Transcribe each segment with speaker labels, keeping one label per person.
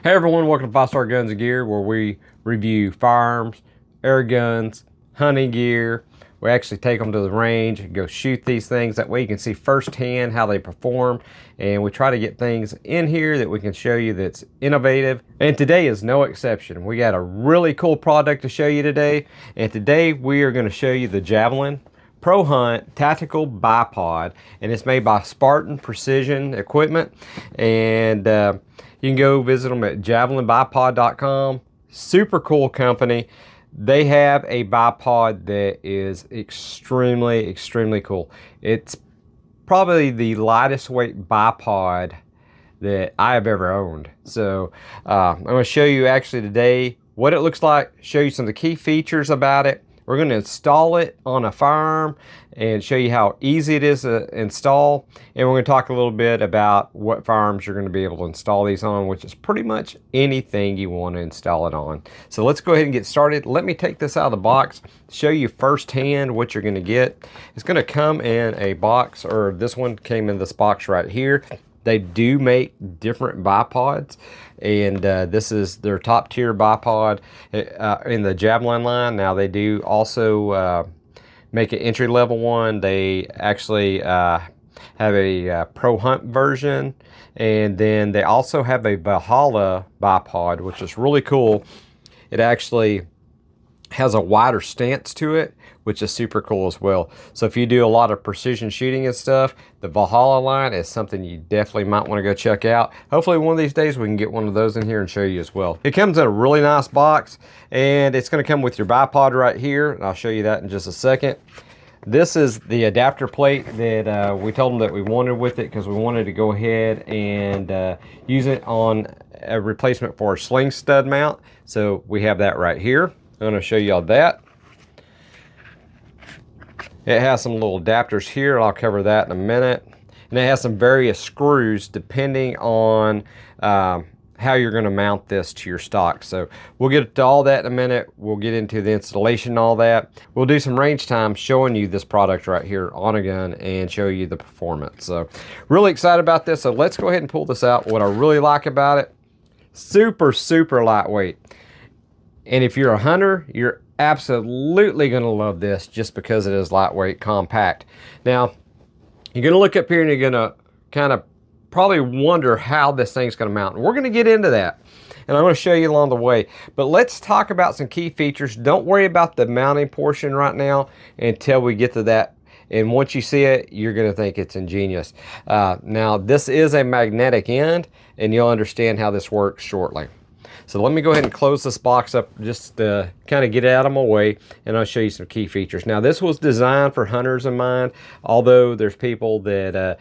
Speaker 1: Hey everyone, welcome to 5 Star Guns and Gear, where we review firearms, air guns, hunting gear. We actually take them to the range and go shoot these things. That way you can see firsthand how they perform. And we try to get things in here that we can show you that's innovative. And today is no exception. We got a really cool product to show you today. And today we are going to show you the Javelin Pro Hunt Tactical BiPod, and it's made by Spartan Precision Equipment. And you can go visit them at javelinbipod.com. Super cool company. They have a bipod that is extremely cool. It's probably the lightest weight bipod that I have ever owned. So I'm going to show you actually today what it looks like, show you some of the key features about it. We're going to install it on a firearm and show you how easy it is to install. And we're going to talk a little bit about what firearms you're going to be able to install these on, which is pretty much anything you want to install it on. So let's go ahead and get started. Let me take this out of the box, show you firsthand what you're going to get. It's going to come in a box, or this one came in this box right here. They do make different bipods, and this is their top tier bipod in the Javelin line. Now they do also make an entry level one. They actually have a Pro Hunt version, and then they also have a Valhalla bipod, which is really cool. It actually has a wider stance to it, which is super cool as well. So if you do a lot of precision shooting and stuff, the Valhalla line is something you definitely might want to go check out. Hopefully one of these days we can get one of those in here and show you as well. It comes in a really nice box, and it's going to come with your bipod right here, and I'll show you that in just a second. This is the adapter plate that we told them that we wanted with it, because we wanted to go ahead and use it on a replacement for a sling stud mount. So we have that right here. I'm going to show you all that. It has some little adapters here. I'll cover that in a minute. And it has some various screws depending on how you're going to mount this to your stock. So we'll get to all that in a minute. We'll get into the installation and all that. We'll do some range time showing you this product right here on a gun and show you the performance. So really excited about this. So let's go ahead and pull this out. What I really like about it, super lightweight. And if you're a hunter, you're absolutely going to love this just because it is lightweight, compact. Now, you're going to look up here and you're going to kind of probably wonder how this thing's going to mount. And we're going to get into that, and I'm going to show you along the way. But let's talk about some key features. Don't worry about the mounting portion right now until we get to that. And once you see it, you're going to think it's ingenious. Now, this is a magnetic end, and you'll understand how this works shortly. So let me go ahead and close this box up just to kind of get it out of my way, and I'll show you some key features. Now, this was designed for hunters in mind, although there's people that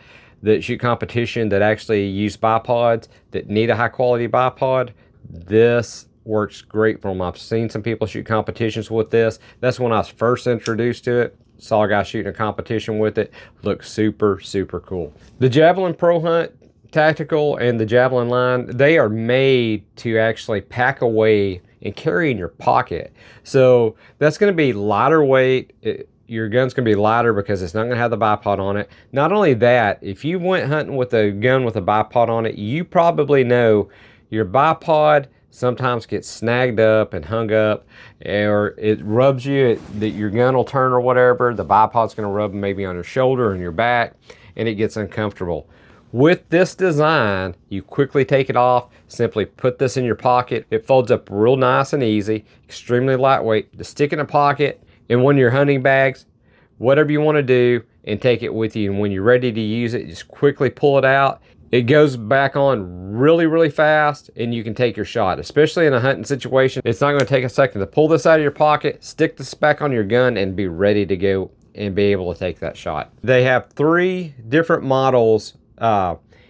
Speaker 1: shoot competition that actually use bipods that need a high quality bipod. This works great for them. I've seen some people shoot competitions with this. That's when I was first introduced to it. Saw a guy shooting a competition with it. Looks super cool. The Javelin Pro Hunt Tactical and the Javelin line, they are made to actually pack away and carry in your pocket. So that's going to be lighter weight. Your gun's going to be lighter because it's not going to have the bipod on it. Not only that, if you went hunting with a gun with a bipod on it, you probably know your bipod sometimes gets snagged up and hung up, or it rubs you, that your gun will turn or whatever. The bipod's going to rub maybe on your shoulder and your back, and it gets uncomfortable. With this design, you quickly take it off, simply put this in your pocket. It folds up real nice and easy, extremely lightweight to stick in a pocket, in one of your hunting bags, whatever you want to do, and take it with you. And when you're ready to use it, just quickly pull it out. It goes back on really fast, and you can take your shot, especially in a hunting situation. It's not going to take a second to pull this out of your pocket, stick this back on your gun, and be ready to go and be able to take that shot. They have 3 different models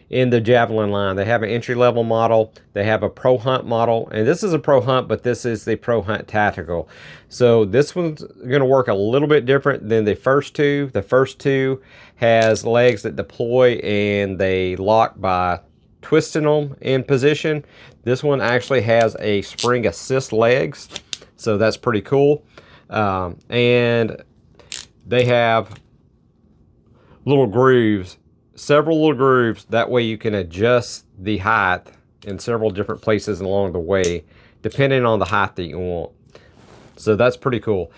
Speaker 1: in the Javelin line. They have an entry-level model, they have a Pro Hunt model, and this is a Pro Hunt, but this is the Pro Hunt Tactical. So this one's going to work a little bit different than the first two. The first two has legs that deploy and they lock by twisting them in position. This one actually has a spring assist legs, so that's pretty cool. And they have little grooves, several little grooves, that way you can adjust the height in several different places along the way, depending on the height that you want. So that's pretty cool.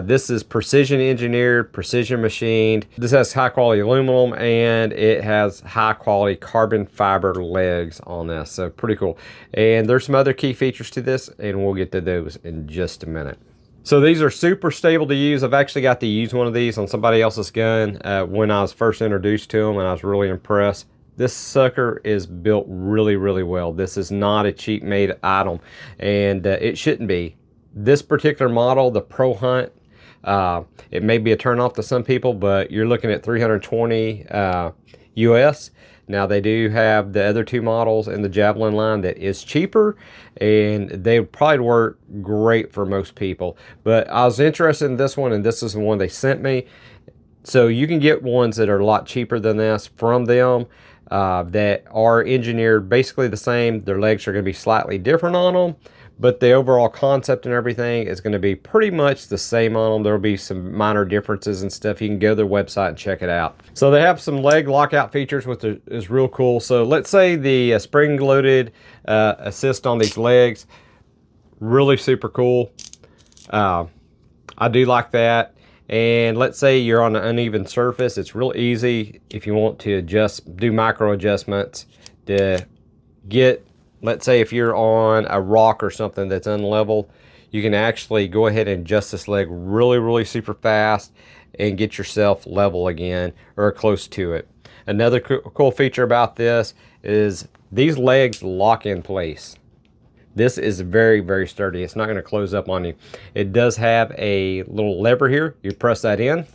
Speaker 1: This is precision engineered, precision machined. This has high quality aluminum, and it has high quality carbon fiber legs on this. So pretty cool. And there's some other key features to this, and we'll get to those in just a minute. So these are super stable to use. I've actually got to use one of these on somebody else's gun when I was first introduced to them, and I was really impressed. This sucker is built really, really well. This is not a cheap made item, and it shouldn't be. This particular model, the Pro Hunt, it may be a turnoff to some people, but you're looking at $320 US. Now they do have the other two models in the Javelin line that is cheaper, and they probably work great for most people. But I was interested in this one, and this is the one they sent me. So you can get ones that are a lot cheaper than this from them, that are engineered basically the same. Their legs are going to be slightly different on them, but the overall concept and everything is going to be pretty much the same on them. There will be some minor differences and stuff. You can go to their website and check it out. So they have some leg lockout features, which is real cool. So let's say the spring-loaded assist on these legs, really super cool. I do like that. And let's say you're on an uneven surface. It's real easy if you want to do micro adjustments to get, let's say if you're on a rock or something that's unlevel, you can actually go ahead and adjust this leg really, really super fast and get yourself level again or close to it. Another cool feature about this is these legs lock in place. This is very, very sturdy. It's not going to close up on you. It does have a little lever here. You press that in,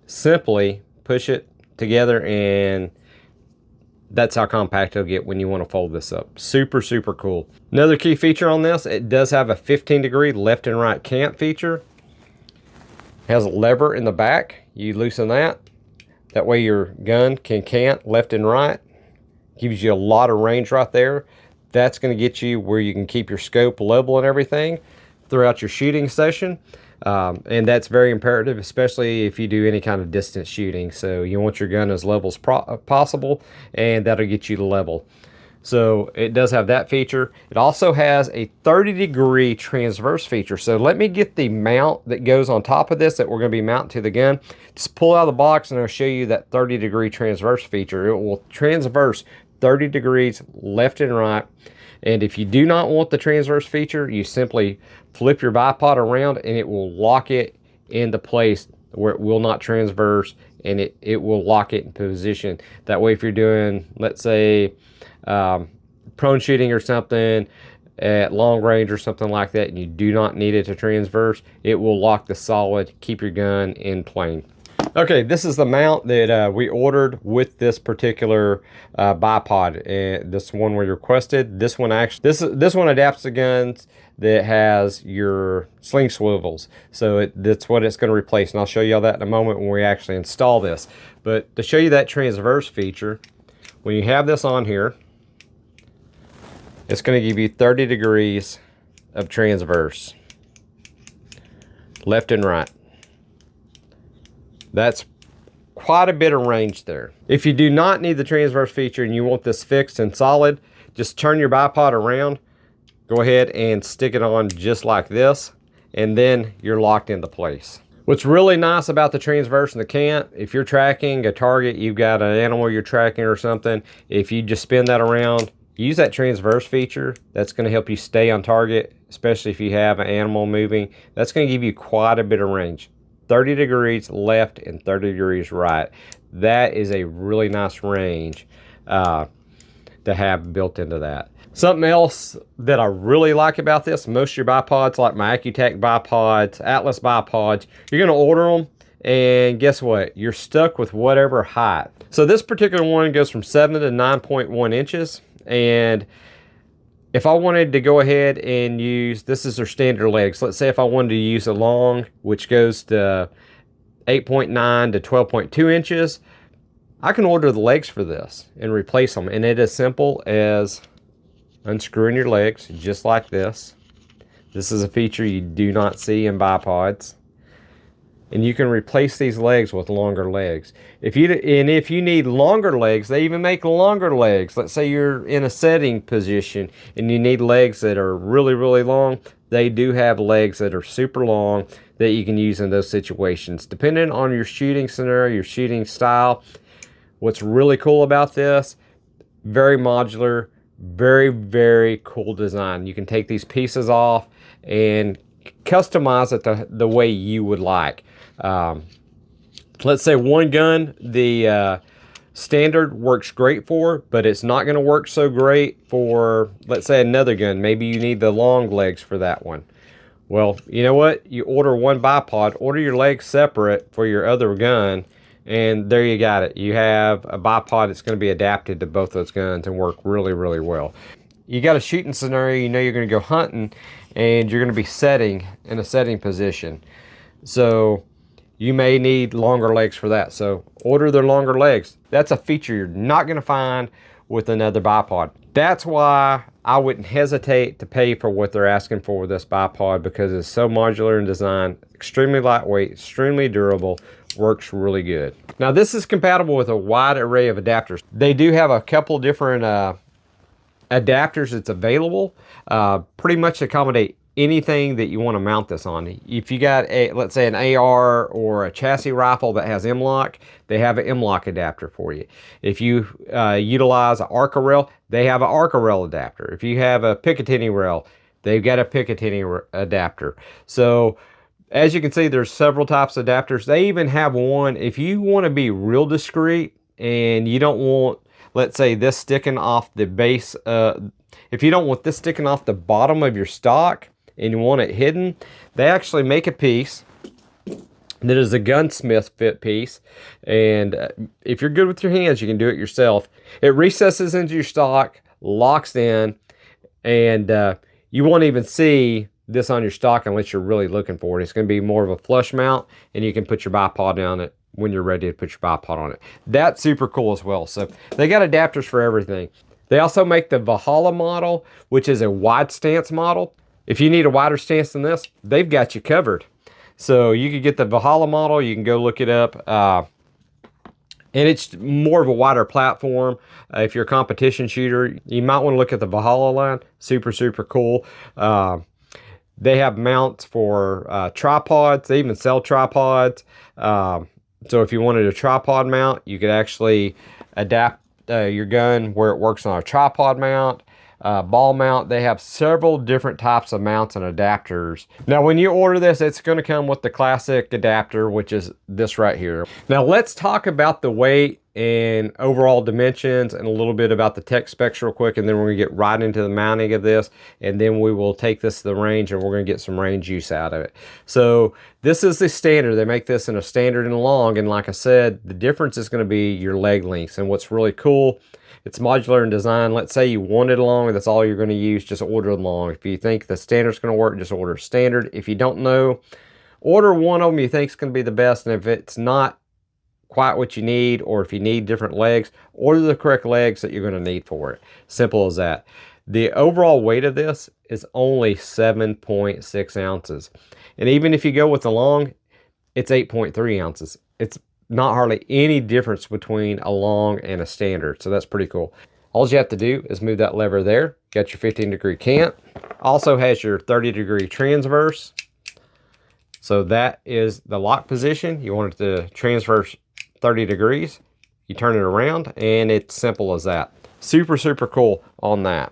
Speaker 1: simply push it together, and that's how compact it'll get when you want to fold this up. Super, super cool. Another key feature on this, it does have a 15-degree left and right cant feature. It has a lever in the back. You loosen that. That way your gun can cant left and right. Gives you a lot of range right there. That's going to get you where you can keep your scope level and everything throughout your shooting session. And that's very imperative, especially if you do any kind of distance shooting. So you want your gun as level as possible, and that'll get you the level. So it does have that feature. It also has a 30-degree transverse feature. So let me get the mount that goes on top of this that we're going to be mounting to the gun. Just pull out of the box and I'll show you that 30-degree transverse feature. It will transverse 30 degrees left and right. And if you do not want the transverse feature, you simply flip your bipod around and it will lock it into place where it will not transverse, and it will lock it in position. That way if you're doing, let's say, prone shooting or something at long range or something like that, and you do not need it to transverse, it will lock the solid, keep your gun in plane. Okay, this is the mount that we ordered with this particular bipod, and this one we requested. This one actually, this one adapts to guns that has your sling swivels, so that's what it's going to replace, and I'll show you all that in a moment when we actually install this. But to show you that transverse feature, when you have this on here, it's going to give you 30 degrees of transverse, left and right. That's quite a bit of range there. If you do not need the transverse feature and you want this fixed and solid, just turn your bipod around, go ahead and stick it on just like this, and then you're locked into place. What's really nice about the transverse and the cant, if you're tracking a target, you've got an animal you're tracking or something, if you just spin that around, use that transverse feature. That's going to help you stay on target, especially if you have an animal moving. That's going to give you quite a bit of range. 30 degrees left and 30 degrees right. That is a really nice range to have built into that. Something else that I really like about this, most of your bipods, like my Accutech bipods, Atlas bipods, you're going to order them, and guess what? You're stuck with whatever height. So this particular one goes from 7 to 9.1 inches, and if I wanted to go ahead and use, this is their standard legs. Let's say if I wanted to use a long, which goes to 8.9 to 12.2 inches, I can order the legs for this and replace them. And it is simple as unscrewing your legs just like this. This is a feature you do not see in bipods. and you can replace these legs with longer legs. If you need longer legs, they even make longer legs. Let's say you're in a setting position and you need legs that are really, really long. They do have legs that are super long that you can use in those situations. Depending on your shooting scenario, your shooting style, what's really cool about this, very modular, very, very cool design. You can take these pieces off and customize it the way you would like. Let's say one gun, the standard works great for, but it's not going to work so great for, let's say, another gun. Maybe you need the long legs for that one. Well, you know what? You order one bipod, order your legs separate for your other gun, and there you got it. You have a bipod that's going to be adapted to both those guns and work really, really well. You got a shooting scenario, you know you're going to go hunting, and you're going to be setting in a setting position. So you may need longer legs for that. So order their longer legs. That's a feature you're not going to find with another bipod. That's why I wouldn't hesitate to pay for what they're asking for with this bipod, because it's so modular in design, extremely lightweight, extremely durable, works really good. Now this is compatible with a wide array of adapters. They do have a couple different adapters that's available, pretty much accommodate anything that you want to mount this on. If you got a, let's say, an AR or a chassis rifle that has M-LOK, they have an M-LOK adapter for you. If you utilize an ARCA rail, they have an ARCA rail adapter. If you have a Picatinny rail, they've got a Picatinny adapter. So as you can see, there's several types of adapters. They even have one, if you want to be real discreet and you don't want, let's say, this sticking off the base, if you don't want this sticking off the bottom of your stock and you want it hidden, they actually make a piece that is a gunsmith fit piece. And if you're good with your hands, you can do it yourself. It recesses into your stock, locks in, and you won't even see this on your stock unless you're really looking for it. It's going to be more of a flush mount, and you can put your bipod on it when you're ready to put your bipod on it. That's super cool as well. So they got adapters for everything. They also make the Valhalla model, which is a wide stance model. If you need a wider stance than this, they've got you covered. So you could get the Valhalla model. You can go look it up. And it's more of a wider platform. If you're a competition shooter, you might want to look at the Valhalla line. Super, super cool. They have mounts for tripods. They even sell tripods. So if you wanted a tripod mount, you could actually adapt your gun where it works on a tripod mount. Ball mount. They have several different types of mounts and adapters. Now when you order this, it's going to come with the classic adapter, which is this right here. Now let's talk about the weight and overall dimensions and a little bit about the tech specs real quick, and then we're going to get right into the mounting of this, and then we will take this to the range and we're going to get some range use out of it. So this is the standard. They make this in a standard and a long, and like I said, the difference is going to be your leg lengths. And what's really cool, it's modular in design. Let's say you want it long and that's all you're going to use, just order it long. If you think the standard's going to work, just order standard. If you don't know, order one of them you think is going to be the best, and if it's not quite what you need, or if you need different legs, order the correct legs that you're going to need for it. Simple as that. The overall weight of this is only 7.6 ounces. And even if you go with the long, it's 8.3 ounces. It's not hardly any difference between a long and a standard. So that's pretty cool. All you have to do is move that lever there. Got your 15-degree cant. Also has your 30-degree transverse. So that is the lock position. You want it to transverse 30 degrees. You turn it around, and it's simple as that. Super, super cool on that.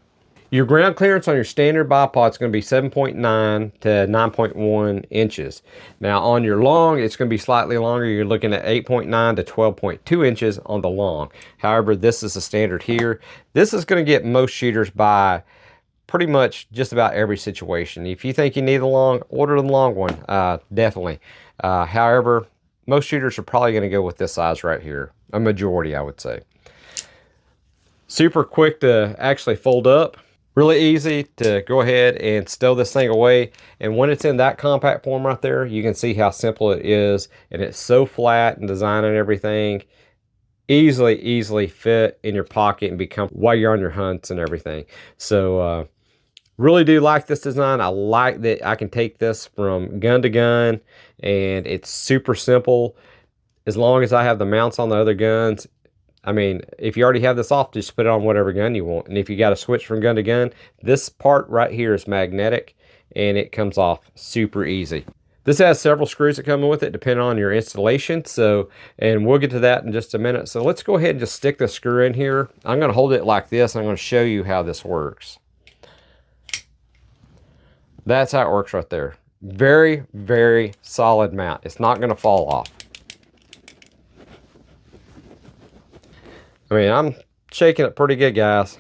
Speaker 1: Your ground clearance on your standard bipod is going to be 7.9 to 9.1 inches. Now on your long, it's going to be slightly longer. You're looking at 8.9 to 12.2 inches on the long. However, this is the standard here. This is going to get most shooters by pretty much just about every situation. If you think you need a long, order the long one, definitely. However, most shooters are probably going to go with this size right here. A majority, I would say. Super quick to actually fold up. Really easy to go ahead and stow this thing away. And when it's in that compact form right there, you can see how simple it is. And it's so flat in design and everything. Easily fit in your pocket and become while you're on your hunts and everything. So Really do like this design. I like that I can take this from gun to gun, and it's super simple. As long as I have the mounts on the other guns, I mean, if you already have this off, just put it on whatever gun you want. And if you got to switch from gun to gun, this part right here is magnetic, and it comes off super easy. This has several screws that come with it, depending on your installation. So, and we'll get to that in just a minute. So let's go ahead and just stick the screw in here. I'm going to hold it like this, and I'm going to show you how this works. That's how it works right there. Very, very solid mount. It's not going to fall off. I mean, I'm shaking it pretty good, guys.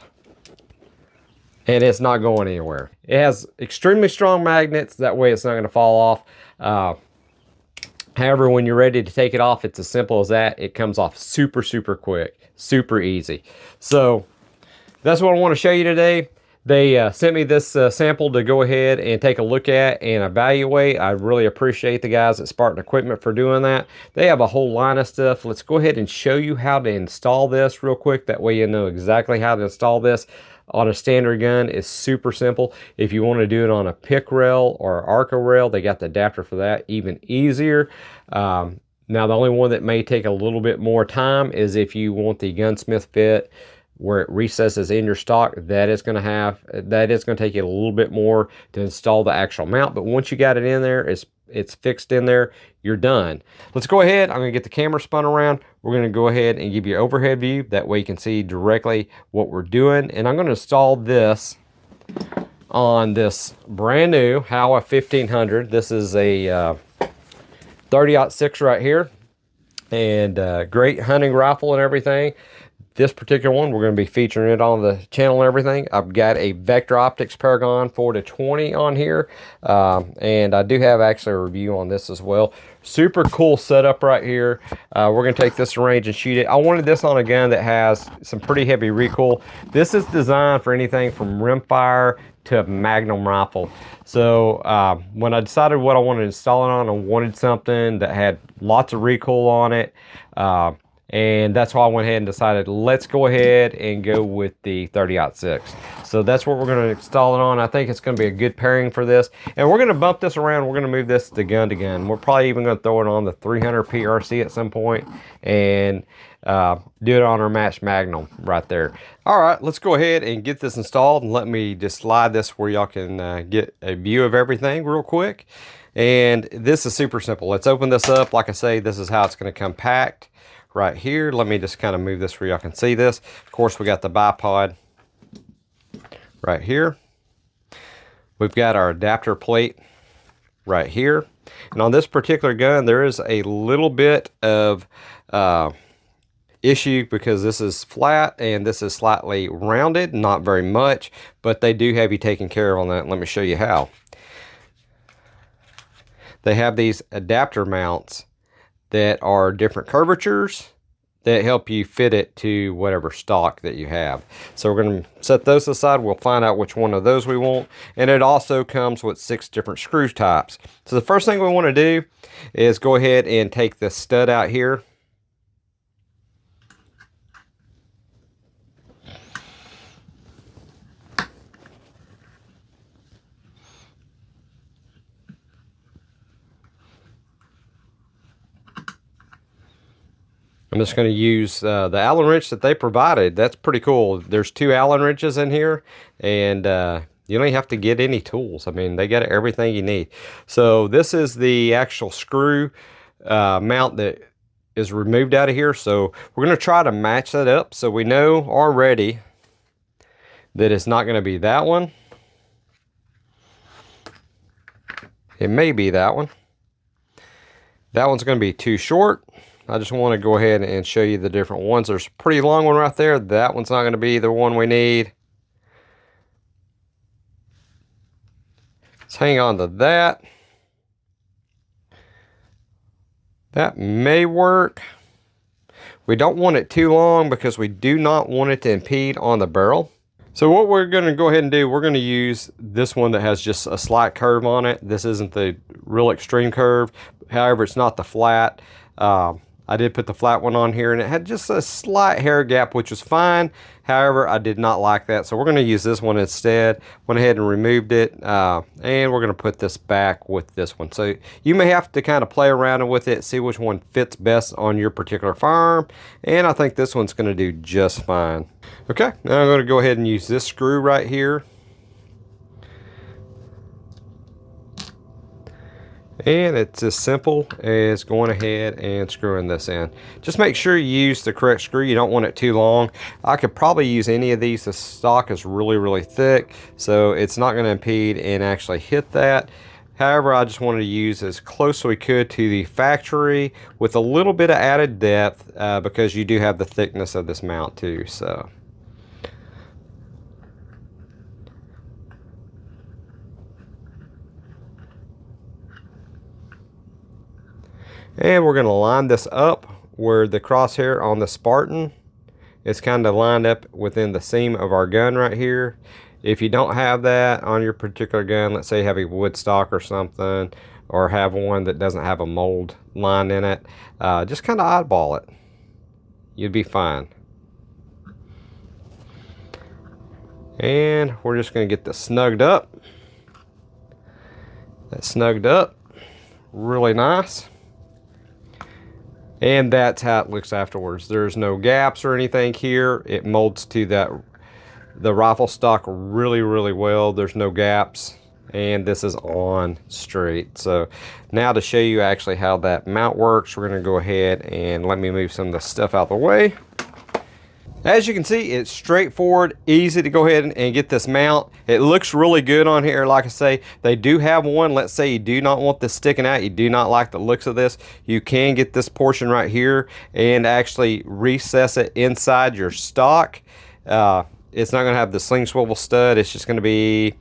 Speaker 1: And it's not going anywhere. It has extremely strong magnets. That way it's not going to fall off. However, when you're ready to take it off, it's as simple as that. It comes off super, super quick. Super easy. So that's what I want to show you today. They sent me this sample to go ahead and take a look at and evaluate. I really appreciate the guys at Spartan Equipment for doing that. They have a whole line of stuff. Let's go ahead and show you how to install this real quick. That way you know exactly how to install this on a standard gun. Is super simple. If you want to do it on a pick rail or ARCA rail, they got the adapter for that, even easier. Now the only one that may take a little bit more time is if you want the gunsmith fit where it recesses in your stock. That is going to take you a little bit more to install the actual mount, but once you got it in there, it's fixed in there, you're done. Let's go ahead. I'm going to get the camera spun around. We're going to go ahead and give you an overhead view. That way you can see directly what we're doing. And I'm going to install this on this brand new Howa 1500. This is a 30-06 right here, and great hunting rifle and everything. This particular one, we're going to be featuring it on the channel and everything. I've got a Vector Optics Paragon 4-20 on here. And I do have actually a review on this as well. Super cool setup right here. We're going to take this to range and shoot it. I wanted this on a gun that has some pretty heavy recoil. This is designed for anything from rimfire to a Magnum rifle. So when I decided what I wanted to install it on, I wanted something that had lots of recoil on it. And that's why I went ahead and decided, let's go ahead and go with the 30-06. So that's what we're going to install it on. I think it's going to be a good pairing for this. And we're going to bump this around. We're going to move this to gun. We're probably even going to throw it on the 300 PRC at some point and do it on our matched Magnum right there. All right, let's go ahead and get this installed, and let me just slide this where y'all can get a view of everything real quick. And this is super simple. Let's open this up. Like I say, this is how it's going to come packed. Right here, let me just kind of move this where y'all can see this. Of course, we got the BiPod right here. We've got our adapter plate right here. And on this particular gun, there is a little bit of issue because this is flat and this is slightly rounded, not very much, but they do have you taken care of on that. Let me show you how. They have these adapter mounts that are different curvatures that help you fit it to whatever stock that you have. So we're going to set those aside. We'll find out which one of those we want. And it also comes with 6 different screw types. So the first thing we want to do is go ahead and take the stud out here. I'm just going to use the Allen wrench that they provided. That's pretty cool. There's 2 Allen wrenches in here, and you don't have to get any tools. I mean, they got everything you need. So this is the actual screw mount that is removed out of here. So we're going to try to match that up so we know already that it's not going to be that one. It may be that one. That one's going to be too short. I just want to go ahead and show you the different ones. There's a pretty long one right there. That one's not going to be the one we need. Let's hang on to that. That may work. We don't want it too long because we do not want it to impede on the barrel. So what we're going to go ahead and do, we're going to use this one that has just a slight curve on it. This isn't the real extreme curve. However, it's not the flat. I did put the flat one on here, and it had just a slight hair gap, which was fine. However, I did not like that, so we're going to use this one instead. Went ahead and removed it, and we're going to put this back with this one. So you may have to kind of play around with it, see which one fits best on your particular firearm, and I think this one's going to do just fine. Okay, now I'm going to go ahead and use this screw right here. And it's as simple as going ahead and screwing this in. Just make sure you use the correct screw. You don't want it too long. I could probably use any of these. The stock is really thick, so it's not going to impede and actually hit that. However, I just wanted to use as close as we could to the factory with a little bit of added depth because you do have the thickness of this mount too. So. And we're going to line this up where the crosshair on the Spartan is kind of lined up within the seam of our gun right here. If you don't have that on your particular gun, let's say you have a wood stock or something, or have one that doesn't have a mold line in it, just kind of eyeball it. You'd be fine. And we're just going to get this snugged up. That's snugged up. Really nice. And that's how it looks afterwards. There's no gaps or anything here. It molds to the rifle stock really well. There's no gaps, and this is on straight. So now to show you actually how that mount works, we're going to go ahead and let me move some of the stuff out of the way. As you can see, it's straightforward, easy to go ahead and get this mount. It looks really good on here. Like I say, they do have one. Let's say you do not want this sticking out. You do not like the looks of this. You can get this portion right here and actually recess it inside your stock. It's not going to have the sling swivel stud. It's just going to be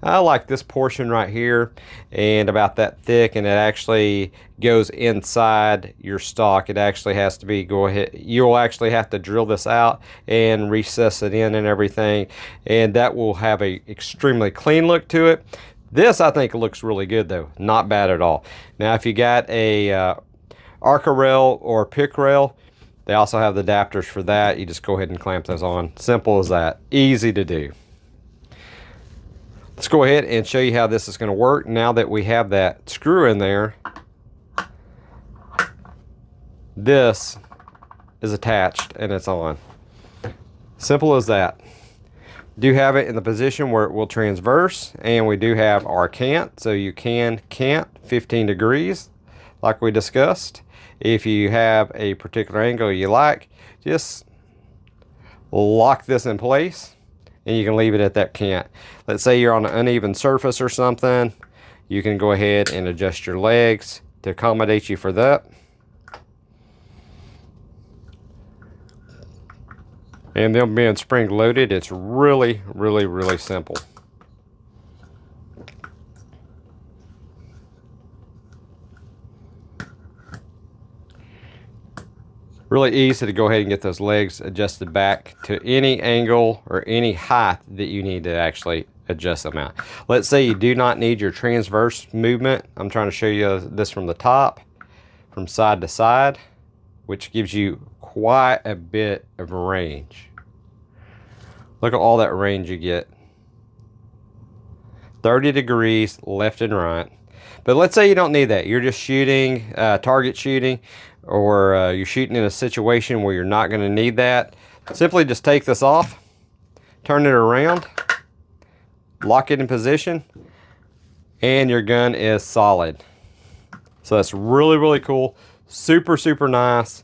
Speaker 1: like this portion right here and about that thick, and it actually goes inside your stock. It actually has to be, you'll actually have to drill this out and recess it in and everything, and that will have a extremely clean look to it. This I think looks really good though, not bad at all. Now if you got a Arca rail or pick rail, they also have the adapters for that. You just go ahead and clamp those on. Simple as that, easy to do. Let's go ahead and show you how this is going to work now that we have that screw in there. This is attached and it's on. Simple as that. Do have it in the position where it will transverse, and we do have our cant, so you can cant 15 degrees like we discussed. If you have a particular angle you like, just lock this in place and you can leave it at that cant. Let's say you're on an uneven surface or something, you can go ahead and adjust your legs to accommodate you for that. And them being spring loaded, it's really simple. Really easy to go ahead and get those legs adjusted back to any angle or any height that you need to actually adjust them out. Let's say you do not need your transverse movement. I'm trying to show you this from the top, from side to side, which gives you quite a bit of range. Look at all that range you get. 30 degrees left and right. But let's say you don't need that. You're just shooting, target shooting, or you're shooting in a situation where you're not going to need that. Simply just take this off, turn it around, lock it in position, and your gun is solid. So that's really cool. Super nice.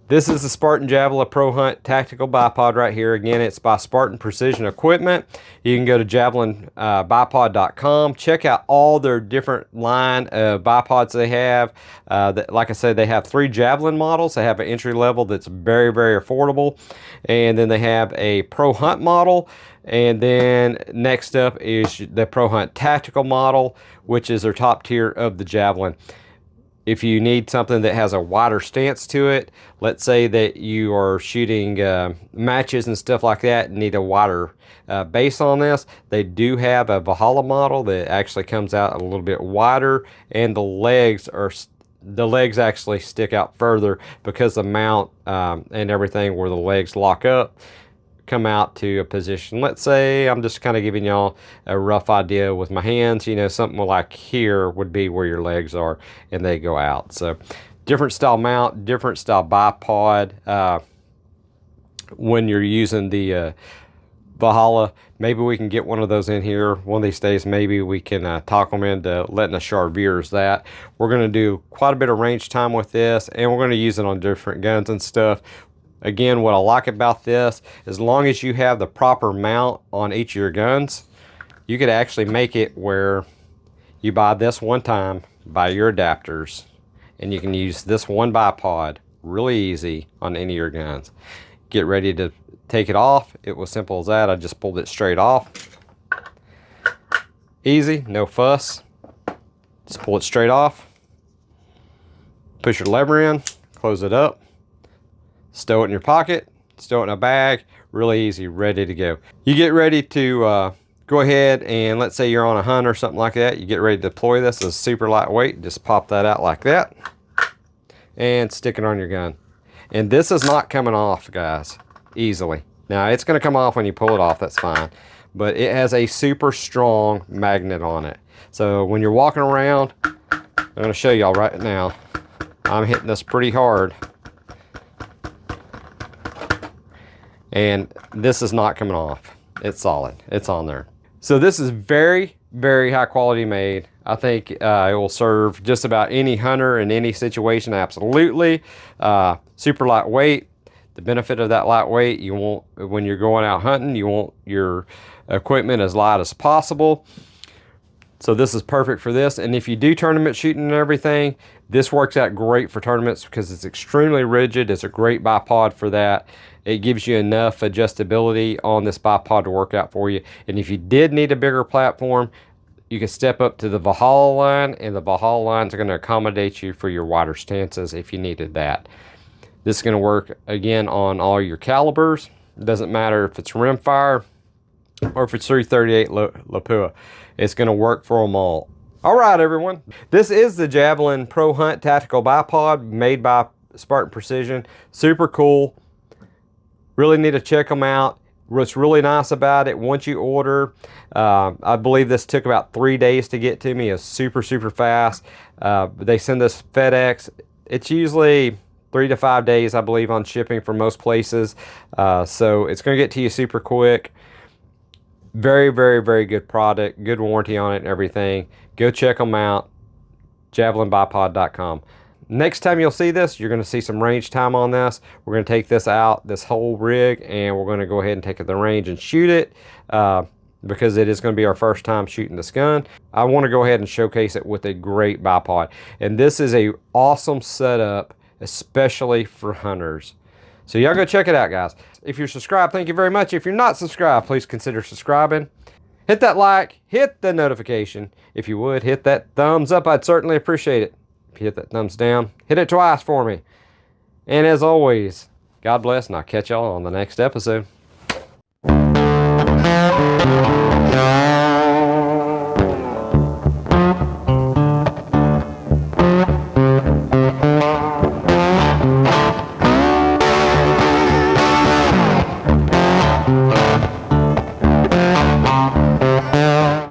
Speaker 1: This is the Spartan Javelin Pro Hunt Tactical BiPod right here. Again, it's by Spartan Precision Equipment. You can go to JavelinBiPod.com. Check out all their different line of bipods they have. Like I said, they have 3 Javelin models. They have an entry level that's very affordable. And then they have a Pro Hunt model. And then next up is the Pro Hunt Tactical model, which is their top tier of the Javelin. If you need something that has a wider stance to it, let's say that you are shooting matches and stuff like that and need a wider base on this, they do have a Valhalla model that actually comes out a little bit wider, and the legs are the legs actually stick out further because the mount and everything where the legs lock up come out to a position. Let's say I'm just kind of giving y'all a rough idea with my hands, you know, something like here would be where your legs are and they go out. So different style mount, different style bipod. When you're using the Valhalla, maybe we can get one of those in here one of these days. Maybe we can talk them into letting us show our viewers that. We're going to do quite a bit of range time with this, and we're going to use it on different guns and stuff. Again, what I like about this, as long as you have the proper mount on each of your guns, you could actually make it where you buy this one time, buy your adapters, and you can use this one bipod really easy on any of your guns. Get ready to take it off. It was simple as that. I just pulled it straight off. Easy, no fuss. Just pull it straight off. Push your lever in, close it up. Stow it in your pocket, stow it in a bag, really easy, ready to go. You get ready to go ahead and let's say you're on a hunt or something like that. You get ready to deploy this. It's super lightweight. Just pop that out like that and stick it on your gun. And this is not coming off, guys, easily. Now, it's going to come off when you pull it off, that's fine. But it has a super strong magnet on it. So when you're walking around, I'm going to show y'all right now. I'm hitting this pretty hard. And this is not coming off. It's solid. It's on there. So this is very, very high quality made. I think it will serve just about any hunter in any situation, absolutely. Super lightweight. The benefit of that lightweight, you want, when you're going out hunting, you want your equipment as light as possible. So this is perfect for this. And if you do tournament shooting and everything, this works out great for tournaments because it's extremely rigid. It's a great bipod for that. It gives you enough adjustability on this bipod to work out for you. And if you did need a bigger platform, you can step up to the Valhalla line, and the Valhalla lines are going to accommodate you for your wider stances if you needed that. This is going to work, again, on all your calibers. It doesn't matter if it's rimfire or if it's 338 Lapua. It's going to work for them all. All right, everyone. This is the Javelin Pro Hunt Tactical Bipod made by Spartan Precision. Super cool. Really need to check them out. What's really nice about it, once you order, I believe this took about 3 days to get to me. It's super, super fast. They send this FedEx. It's usually 3 to 5 days, I believe, on shipping for most places. So it's going to get to you super quick. Very, very, very good product. Good warranty on it and everything. Go check them out. JavelinBiPod.com. Next time you'll see this, you're going to see some range time on this. We're going to take this out, this whole rig, and we're going to go ahead and take it to the range and shoot it because it is going to be our first time shooting this gun. I want to go ahead and showcase it with a great bipod. And this is a awesome setup, especially for hunters. So y'all go check it out, guys. If you're subscribed, thank you very much. If you're not subscribed, please consider subscribing. Hit that like, hit the notification. If you would, hit that thumbs up. I'd certainly appreciate it. If you hit that thumbs down, hit it twice for me. And as always, God bless, and I'll catch y'all on the next episode.